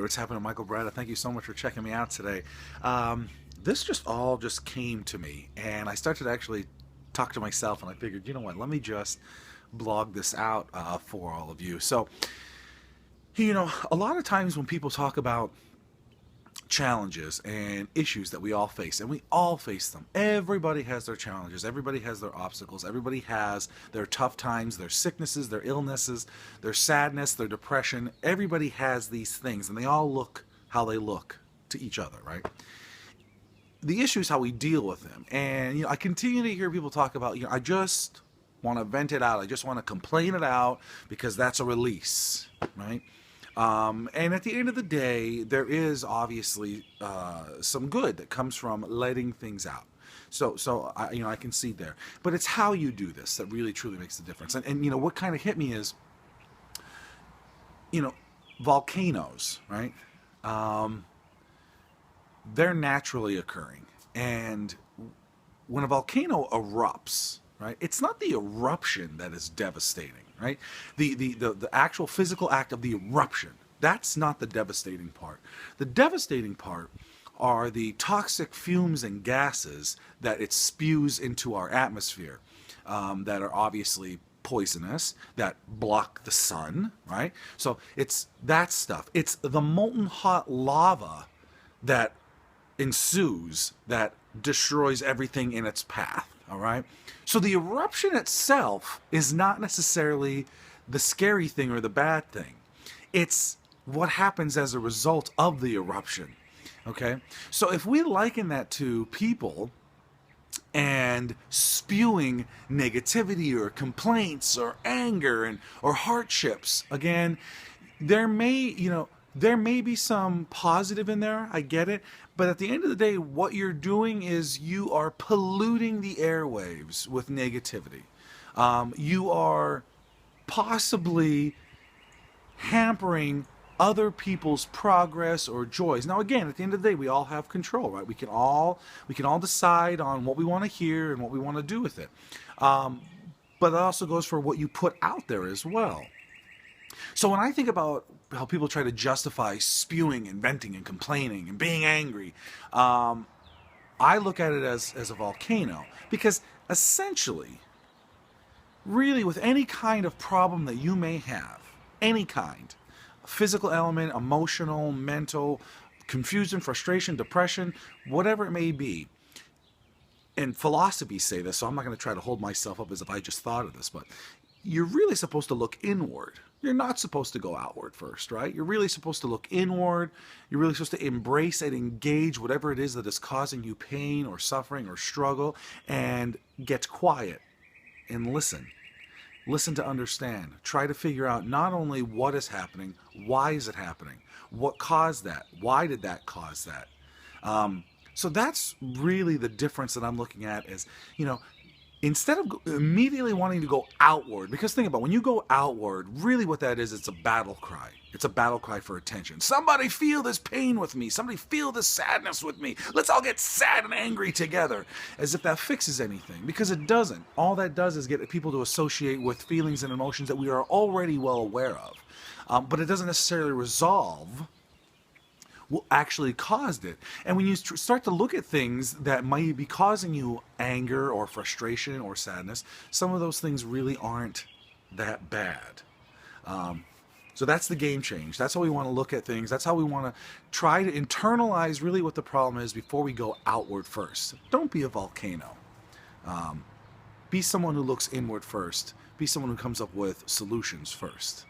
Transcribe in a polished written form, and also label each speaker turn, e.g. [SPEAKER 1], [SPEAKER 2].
[SPEAKER 1] what's happening, Michael Brada? Thank you so much for checking me out today. This just came to me, and I started to actually talk to myself, and I figured, you know what, let me just blog this out for all of you. So, a lot of times when people talk about challenges and issues that we all face, and we all face them. Everybody has their challenges, everybody has their obstacles, everybody has their tough times, their sicknesses, their illnesses, their sadness, their depression. Everybody has these things, and they all look how they look to each other, right? The issue is how we deal with them. And I continue to hear people talk about, I just want to vent it out, I just want to complain it out because that's a release, right? And at the end of the day, there is obviously some good that comes from letting things out. So I can see there, but it's how you do this that really truly makes the difference. And what kind of hit me is, volcanoes, right? They're naturally occurring, and when a volcano erupts, right, it's not the eruption that is devastating, right? The actual physical act of the eruption, that's not the devastating part. The devastating part are the toxic fumes and gases that it spews into our atmosphere, that are obviously poisonous, that block the sun, right? So it's that stuff. It's the molten hot lava that ensues that destroys everything in its path, all right? So the eruption itself is not necessarily the scary thing or the bad thing. It's what happens as a result of the eruption, okay? So if we liken that to people and spewing negativity or complaints or anger or hardships, again, there may be some positive in there, I get it, but at the end of the day, what you're doing is you are polluting the airwaves with negativity. You are possibly hampering other people's progress or joys. Now again, at the end of the day, we all have control, right? We can all decide on what we want to hear and what we want to do with it. But that also goes for what you put out there as well. So when I think about how people try to justify spewing and venting and complaining and being angry, I look at it as a volcano, because essentially, really with any kind of problem that you may have, any kind, physical element, emotional, mental, confusion, frustration, depression, whatever it may be, and philosophies say this, so I'm not going to try to hold myself up as if I just thought of this, but you're really supposed to look inward. You're not supposed to go outward first, right? You're really supposed to look inward. You're really supposed to embrace and engage whatever it is that is causing you pain or suffering or struggle, and get quiet and listen. Listen to understand. Try to figure out not only what is happening, why is it happening? What caused that? Why did that cause that? So that's really the difference that I'm looking at is, instead of immediately wanting to go outward, because think about it, when you go outward, really what that is, it's a battle cry. It's a battle cry for attention. Somebody feel this pain with me. Somebody feel this sadness with me. Let's all get sad and angry together. As if that fixes anything, because it doesn't. All that does is get people to associate with feelings and emotions that we are already well aware of. But it doesn't necessarily resolve what actually caused it. And when you start to look at things that might be causing you anger or frustration or sadness, some of those things really aren't that bad. So that's the game change. That's how we want to look at things. That's how we want to try to internalize really what the problem is before we go outward first. Don't be a volcano. Be someone who looks inward first. Be someone who comes up with solutions first.